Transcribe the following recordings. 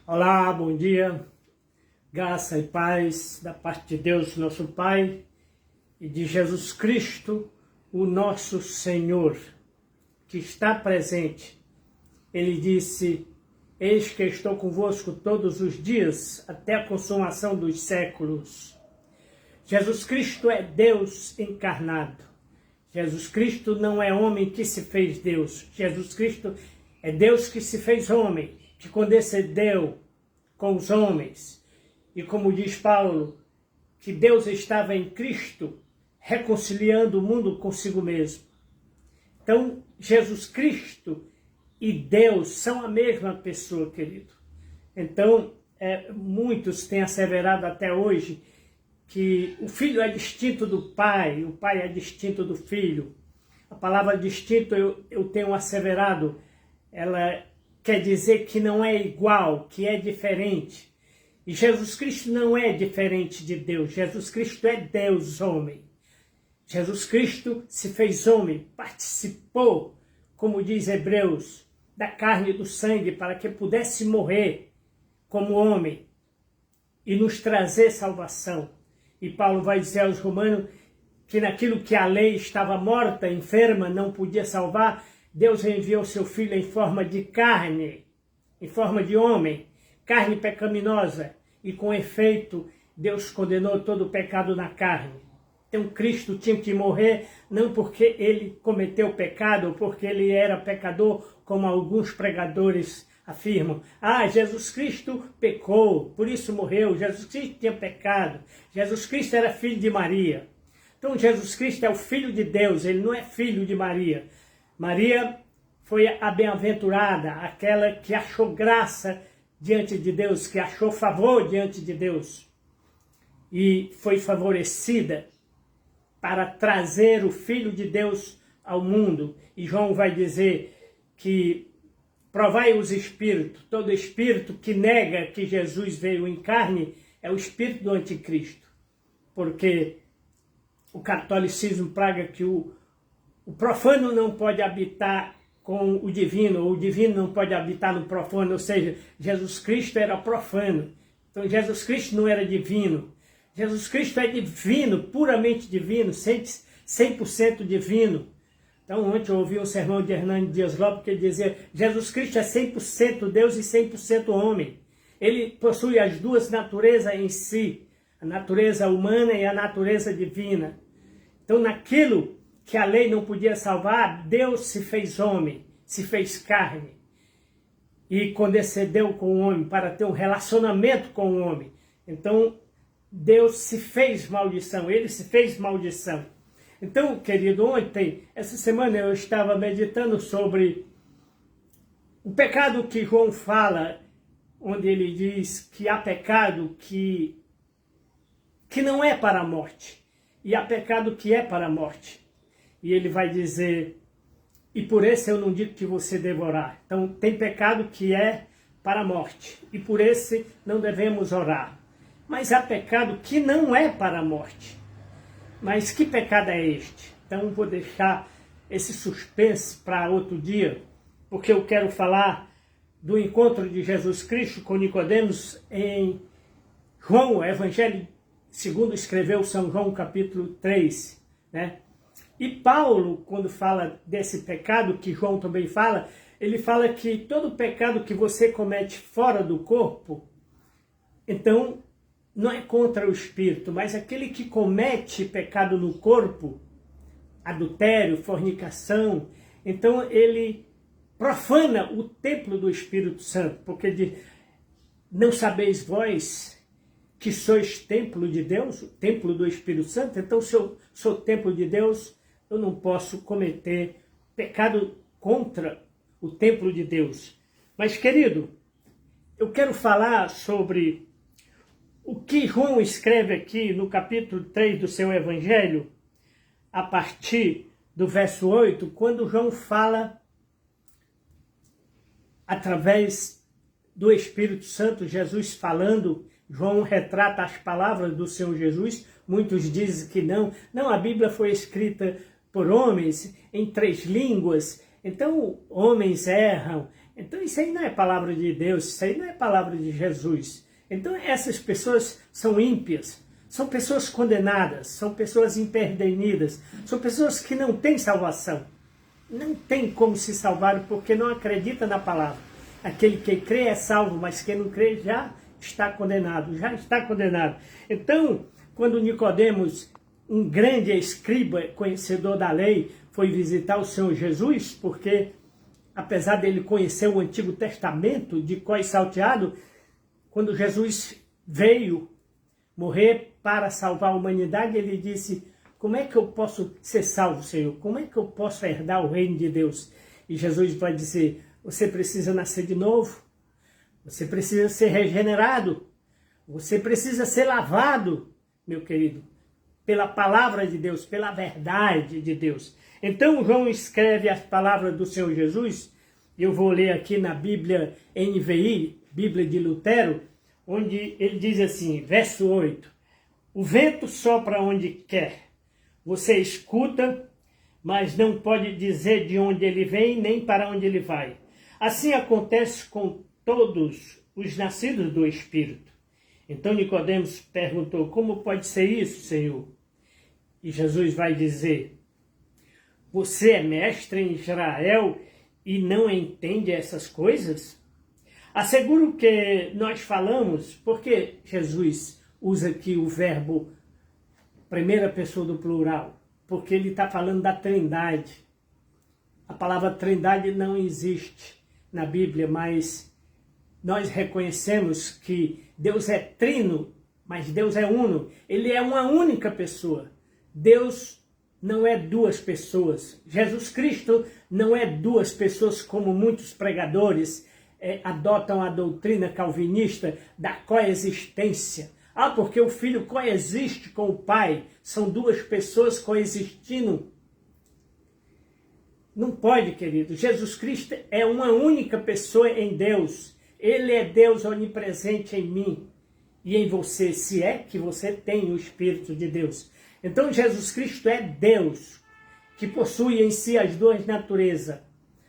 Olá, bom dia, graça e paz da parte de Deus, nosso Pai, e de Jesus Cristo, o nosso Senhor, que está presente. Ele disse: eis que estou convosco todos os dias, até a consumação dos séculos. Jesus Cristo é Deus encarnado. Jesus Cristo não é homem que se fez Deus. Jesus Cristo é Deus que se fez homem, que condescendeu com os homens. E como diz Paulo, que Deus estava em Cristo, reconciliando o mundo consigo mesmo. Então, Jesus Cristo e Deus são a mesma pessoa, querido. Então, muitos têm asseverado até hoje que o filho é distinto do pai, o pai é distinto do filho. A palavra distinto, eu tenho asseverado, ela quer dizer que não é igual, que é diferente. E Jesus Cristo não é diferente de Deus. Jesus Cristo é Deus homem. Jesus Cristo se fez homem, participou, como diz Hebreus, da carne e do sangue, para que pudesse morrer como homem e nos trazer salvação. E Paulo vai dizer aos Romanos que naquilo que a lei estava morta, enferma, não podia salvar, Deus enviou seu Filho em forma de carne, em forma de homem, carne pecaminosa, e com efeito Deus condenou todo o pecado na carne. Então Cristo tinha que morrer, não porque ele cometeu pecado, ou porque ele era pecador, como alguns pregadores afirmam. Jesus Cristo pecou, por isso morreu. Jesus Cristo tinha pecado. Jesus Cristo era filho de Maria. Então Jesus Cristo é o Filho de Deus, ele não é filho de Maria. Maria foi a bem-aventurada, aquela que achou graça diante de Deus, que achou favor diante de Deus. E foi favorecida para trazer o Filho de Deus ao mundo. E João vai dizer que provai os espíritos, todo espírito que nega que Jesus veio em carne é o espírito do anticristo. Porque o catolicismo prega que o profano não pode habitar com o divino, ou o divino não pode habitar no profano, ou seja, Jesus Cristo era profano. Então Jesus Cristo não era divino. Jesus Cristo é divino, puramente divino, 100% divino. Então ontem eu ouvi um sermão de Hernani Dias Lopes que ele dizia: Jesus Cristo é 100% Deus e 100% homem. Ele possui as duas naturezas em si, a natureza humana e a natureza divina. Então naquilo que a lei não podia salvar, Deus se fez homem, se fez carne e condescendeu com o homem para ter um relacionamento com o homem. Então Deus se fez maldição, ele se fez maldição. Então, querido, essa semana eu estava meditando sobre o pecado que João fala, onde ele diz que há pecado que não é para a morte, e há pecado que é para a morte. E ele vai dizer: e por esse eu não digo que você deva orar. Então, tem pecado que é para a morte, e por esse não devemos orar. Mas há pecado que não é para a morte. Mas que pecado é este? Então vou deixar esse suspense para outro dia, porque eu quero falar do encontro de Jesus Cristo com Nicodemos em João, o Evangelho segundo escreveu São João, capítulo 3, né? E Paulo, quando fala desse pecado, que João também fala, ele fala que todo pecado que você comete fora do corpo, então não é contra o espírito, mas aquele que comete pecado no corpo, adultério, fornicação, então ele profana o templo do Espírito Santo, porque diz: não sabeis vós que sois templo de Deus, o templo do Espírito Santo? Então, se eu sou templo de Deus, eu não posso cometer pecado contra o templo de Deus. Mas, querido, eu quero falar sobre o que João escreve aqui no capítulo 3 do seu Evangelho, a partir do verso 8, quando João fala, através do Espírito Santo, Jesus falando, João retrata as palavras do Senhor Jesus. Muitos dizem que não. Não, a Bíblia foi escrita por homens em 3 línguas. Então, homens erram. Então isso aí não é palavra de Deus, isso aí não é palavra de Jesus. Então essas pessoas são ímpias, são pessoas condenadas, são pessoas imperdenidas, são pessoas que não têm salvação. Não tem como se salvar porque não acredita na palavra. Aquele que crê é salvo, mas quem não crê já está condenado, já está condenado. Então, quando Nicodemos, um grande escriba, conhecedor da lei, foi visitar o Senhor Jesus, porque apesar dele conhecer o Antigo Testamento de cós salteado, quando Jesus veio morrer para salvar a humanidade, ele disse: como é que eu posso ser salvo, Senhor? Como é que eu posso herdar o reino de Deus? E Jesus vai dizer: você precisa nascer de novo, você precisa ser regenerado, você precisa ser lavado, meu querido, pela palavra de Deus, pela verdade de Deus. Então João escreve as palavras do Senhor Jesus, eu vou ler aqui na Bíblia NVI, Bíblia de Lutero, onde ele diz assim, verso 8, o vento sopra onde quer, você escuta, mas não pode dizer de onde ele vem, nem para onde ele vai. Assim acontece com todos os nascidos do Espírito. Então Nicodemos perguntou, como pode ser isso, Senhor? E Jesus vai dizer, você é mestre em Israel e não entende essas coisas? Asseguro que nós falamos, porque Jesus usa aqui o verbo primeira pessoa do plural, porque ele está falando da Trindade. A palavra Trindade não existe na Bíblia, mas nós reconhecemos que Deus é trino, mas Deus é uno. Ele é uma única pessoa. Deus não é duas pessoas. Jesus Cristo não é duas pessoas como muitos pregadores adotam a doutrina calvinista da coexistência. Ah, porque o Filho coexiste com o Pai. São duas pessoas coexistindo. Não pode, querido. Jesus Cristo é uma única pessoa em Deus. Ele é Deus onipresente em mim e em você, se é que você tem o Espírito de Deus. Então Jesus Cristo é Deus, que possui em si as duas naturezas,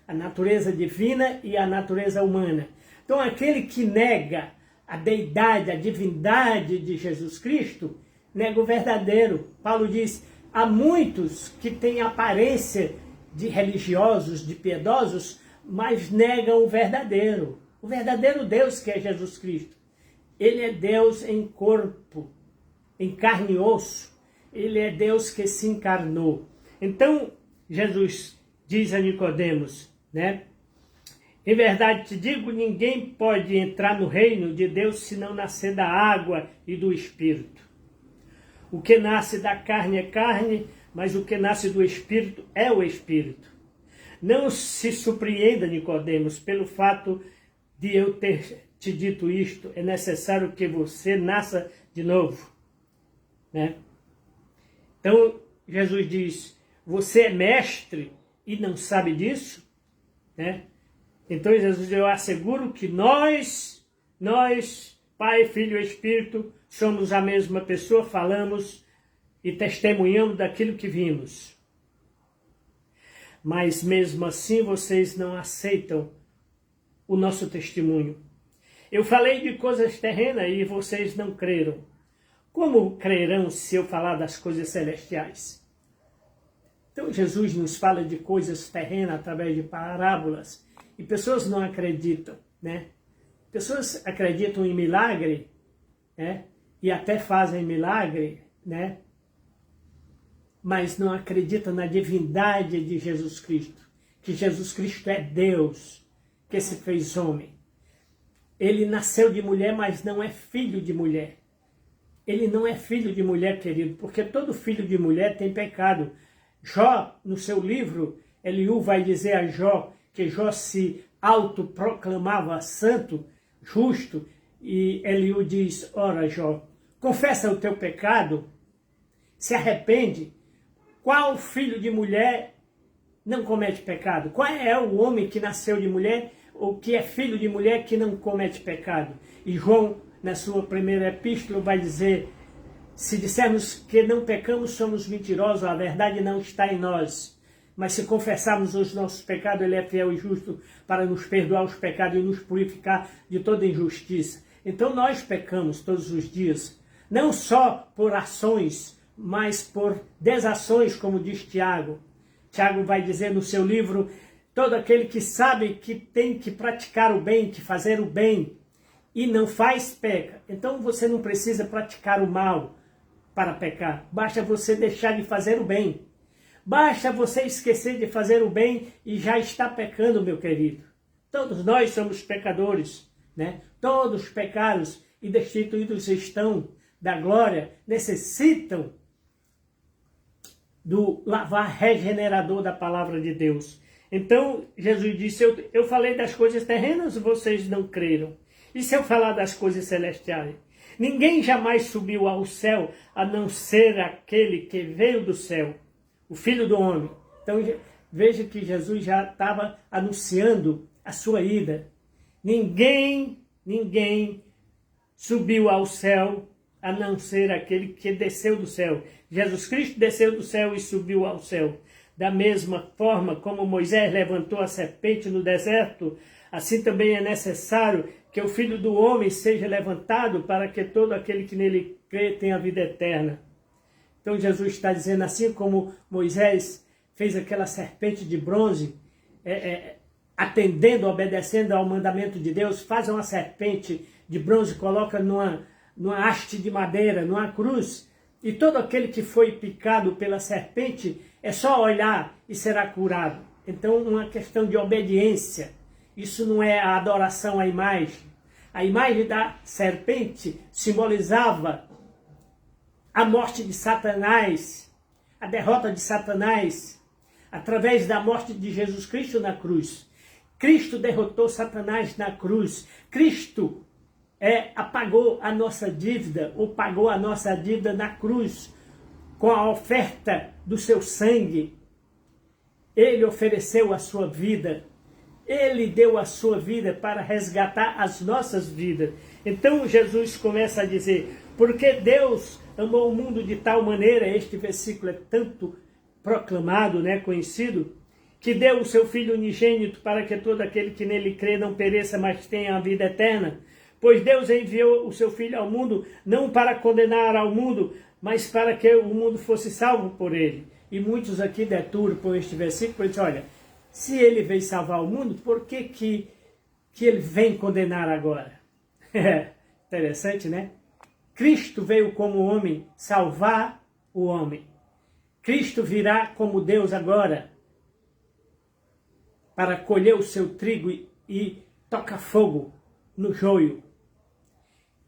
a natureza divina e a natureza humana. Então aquele que nega a deidade, a divindade de Jesus Cristo, nega o verdadeiro. Paulo diz, há muitos que têm aparência de religiosos, de piedosos, mas negam o verdadeiro Deus que é Jesus Cristo. Ele é Deus em corpo, em carne e osso. Ele é Deus que se encarnou. Então, Jesus diz a Nicodemos, né? Em verdade te digo, ninguém pode entrar no reino de Deus se não nascer da água e do Espírito. O que nasce da carne é carne, mas o que nasce do Espírito é o Espírito. Não se surpreenda, Nicodemos, pelo fato de eu ter te dito isto. É necessário que você nasça de novo, né? Então, Jesus diz, você é mestre e não sabe disso, né? Então, Jesus, eu asseguro que nós, Pai, Filho e Espírito, somos a mesma pessoa, falamos e testemunhamos daquilo que vimos. Mas mesmo assim vocês não aceitam o nosso testemunho. Eu falei de coisas terrenas e vocês não creram. Como crerão se eu falar das coisas celestiais? Então Jesus nos fala de coisas terrenas através de parábolas e pessoas não acreditam, né? Pessoas acreditam em milagre, né? E até fazem milagre, né? Mas não acreditam na divindade de Jesus Cristo, que Jesus Cristo é Deus, que se fez homem. Ele nasceu de mulher, mas não é filho de mulher. Ele não é filho de mulher, querido, porque todo filho de mulher tem pecado. Jó, no seu livro, Eliú vai dizer a Jó que Jó se autoproclamava santo, justo, e Eliú diz, ora Jó, confessa o teu pecado, se arrepende. Qual filho de mulher não comete pecado? Qual é o homem que nasceu de mulher ou que é filho de mulher que não comete pecado? E João, na sua primeira epístola, vai dizer, se dissermos que não pecamos, somos mentirosos, a verdade não está em nós. Mas se confessarmos os nossos pecados, Ele é fiel e justo para nos perdoar os pecados e nos purificar de toda injustiça. Então nós pecamos todos os dias, não só por ações, mas por desações, como diz Tiago. Tiago vai dizer no seu livro, todo aquele que sabe que tem que praticar o bem, que fazer o bem, e não faz, peca. Então você não precisa praticar o mal para pecar. Basta você deixar de fazer o bem. Basta você esquecer de fazer o bem e já está pecando, meu querido. Todos nós somos pecadores, né? Todos pecados e destituídos estão da glória, necessitam do lavar regenerador da palavra de Deus. Então, Jesus disse, eu falei das coisas terrenas, vocês não creram. E se eu falar das coisas celestiais? Ninguém jamais subiu ao céu, a não ser aquele que veio do céu, o Filho do Homem. Então, veja que Jesus já estava anunciando a sua ida. Ninguém subiu ao céu, a não ser aquele que desceu do céu. Jesus Cristo desceu do céu e subiu ao céu. Da mesma forma como Moisés levantou a serpente no deserto, assim também é necessário que o Filho do Homem seja levantado para que todo aquele que nele crê tenha vida eterna. Então Jesus está dizendo, assim como Moisés fez aquela serpente de bronze, atendendo, obedecendo ao mandamento de Deus, faz uma serpente de bronze, coloca numa haste de madeira, numa cruz, e todo aquele que foi picado pela serpente é só olhar e será curado. Então, uma questão de obediência. Isso não é a adoração à imagem. A imagem da serpente simbolizava a morte de Satanás, a derrota de Satanás, através da morte de Jesus Cristo na cruz. Cristo derrotou Satanás na cruz. Cristo apagou a nossa dívida, ou pagou a nossa dívida na cruz, com a oferta do seu sangue. Ele ofereceu a sua vida. Ele deu a sua vida para resgatar as nossas vidas. Então Jesus começa a dizer, porque Deus amou o mundo de tal maneira, este versículo é tanto proclamado, né, conhecido, que deu o seu Filho unigênito para que todo aquele que nele crê não pereça, mas tenha a vida eterna. Pois Deus enviou o seu Filho ao mundo, não para condenar ao mundo, mas para que o mundo fosse salvo por ele. E muitos aqui deturpam este versículo e dizem, olha, se ele veio salvar o mundo, por que ele vem condenar agora? Interessante, né? Cristo veio como homem salvar o homem. Cristo virá como Deus agora para colher o seu trigo e tocar fogo no joio.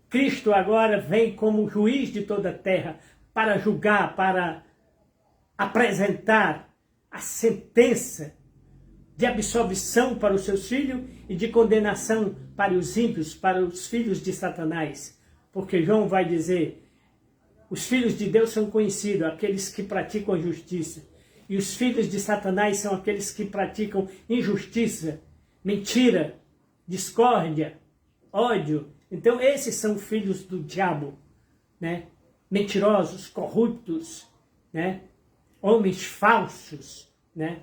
Cristo agora vem como juiz de toda a terra para julgar, para apresentar a sentença de absolvição para os seus filhos e de condenação para os ímpios, para os filhos de Satanás. Porque João vai dizer, os filhos de Deus são conhecidos, aqueles que praticam a justiça. E os filhos de Satanás são aqueles que praticam injustiça, mentira, discórdia, ódio. Então esses são filhos do diabo, né? Mentirosos, corruptos, né? Homens falsos, né?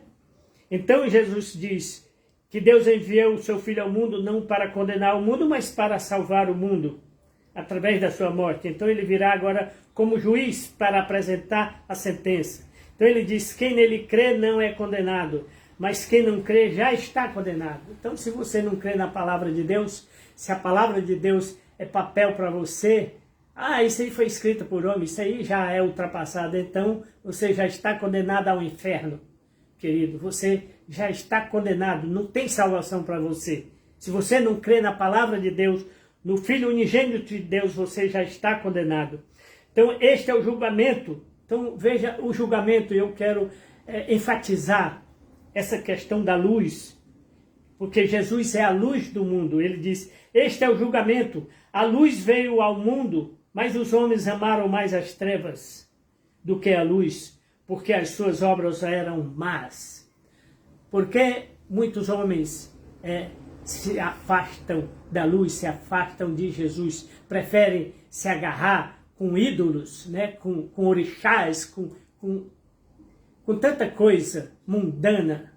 Então Jesus diz que Deus enviou o seu Filho ao mundo não para condenar o mundo, mas para salvar o mundo, através da sua morte. Então ele virá agora como juiz para apresentar a sentença. Então ele diz, quem nele crê não é condenado, mas quem não crê já está condenado. Então se você não crê na palavra de Deus, se a palavra de Deus é papel para você, isso aí foi escrito por homem, isso aí já é ultrapassado, então você já está condenado ao inferno. Querido, você já está condenado, não tem salvação para você. Se você não crê na palavra de Deus, no Filho unigênito de Deus, você já está condenado. Então, este é o julgamento. Então, veja o julgamento, eu quero enfatizar essa questão da luz, porque Jesus é a luz do mundo. Ele diz, este é o julgamento, a luz veio ao mundo, mas os homens amaram mais as trevas do que a luz, porque as suas obras eram más. Porque muitos homens se afastam da luz, se afastam de Jesus, preferem se agarrar com ídolos, né? com orixás, com com tanta coisa mundana,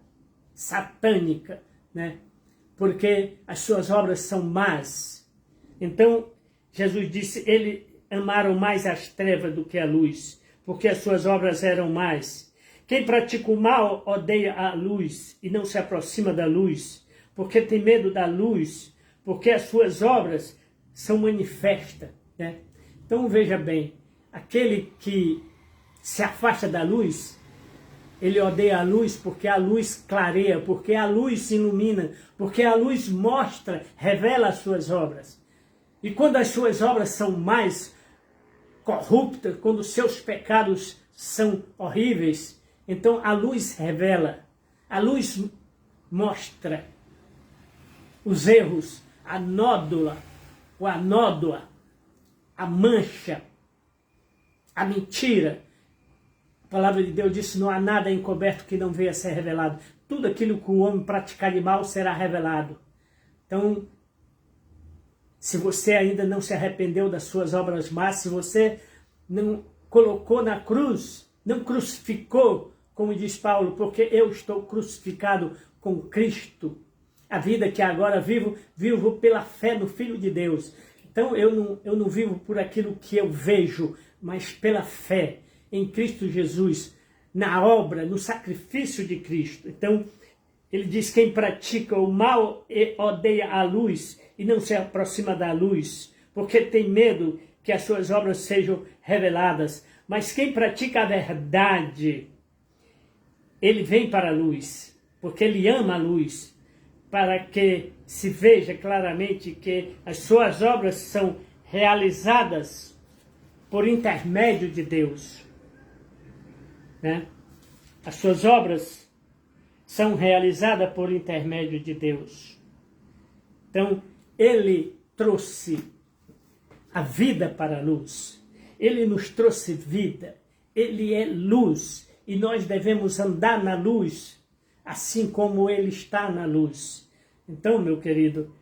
satânica, né? Porque as suas obras são más. Então, Jesus disse, eles amaram mais as trevas do que a luz, porque as suas obras eram más. Quem pratica o mal odeia a luz e não se aproxima da luz, porque tem medo da luz, porque as suas obras são manifestas, né? Então veja bem, aquele que se afasta da luz, ele odeia a luz porque a luz clareia, porque a luz ilumina, porque a luz mostra, revela as suas obras. E quando as suas obras são mais corruptas, quando os seus pecados são horríveis, então a luz revela, a luz mostra os erros, a nódula, ou a nódoa, a mancha, a mentira. A palavra de Deus disse, não há nada encoberto que não venha a ser revelado. Tudo aquilo que o homem praticar de mal será revelado. Então, se você ainda não se arrependeu das suas obras más, se você não colocou na cruz, não crucificou, como diz Paulo, porque eu estou crucificado com Cristo. A vida que agora vivo, vivo pela fé no Filho de Deus. Então eu não vivo por aquilo que eu vejo, mas pela fé em Cristo Jesus, na obra, no sacrifício de Cristo. Então ele diz, quem pratica o mal odeia a luz e não se aproxima da luz, porque tem medo que as suas obras sejam reveladas. Mas quem pratica a verdade, ele vem para a luz, porque ele ama a luz, para que se veja claramente que as suas obras são realizadas por intermédio de Deus, né? As suas obras são realizadas por intermédio de Deus. Então, ele trouxe a vida para a luz. Ele nos trouxe vida. Ele é luz. E nós devemos andar na luz, assim como ele está na luz. Então, meu querido,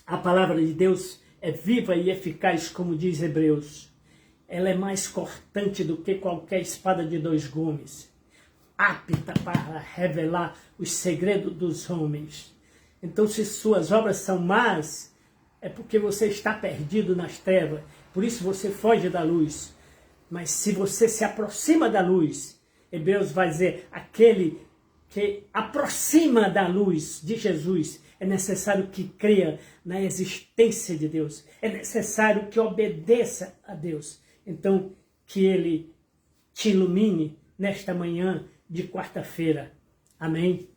a palavra de Deus é viva e eficaz, como diz Hebreus. Ela é mais cortante do que qualquer espada de 2 gumes, apta para revelar os segredos dos homens. Então, se suas obras são más, é porque você está perdido nas trevas. Por isso você foge da luz. Mas se você se aproxima da luz, Hebreus vai dizer, aquele que aproxima da luz de Jesus, é necessário que creia na existência de Deus. É necessário que obedeça a Deus. Então, que Ele te ilumine nesta manhã de quarta-feira. Amém?